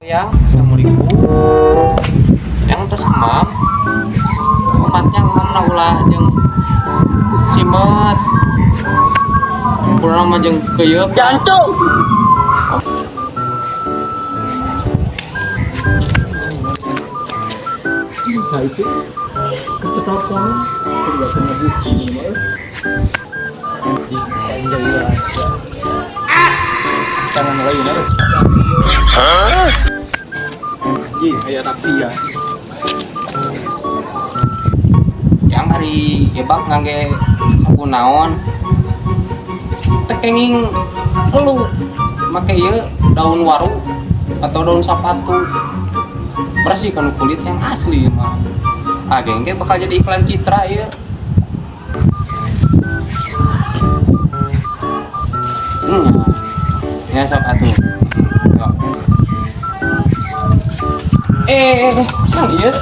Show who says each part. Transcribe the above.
Speaker 1: Ya, assalamualaikum. Yang tersemam, umatnya ngomong ulah jeung simet, kurang mah jeung keuyeuk.
Speaker 2: Jantung.
Speaker 3: Nah itu kecetotan tidak kena bukti mah. Tangan lain ada. Hah? Ji, kayak nabi ya.
Speaker 1: Yang hari ebak ngangge sapu naon. Tekenging elu make ieu daun waru atau daun sapatu. Bersihkan kulit yang asli mah. Ageng bakal jadi iklan citra ya. Ya sok atuh. Sang ieu.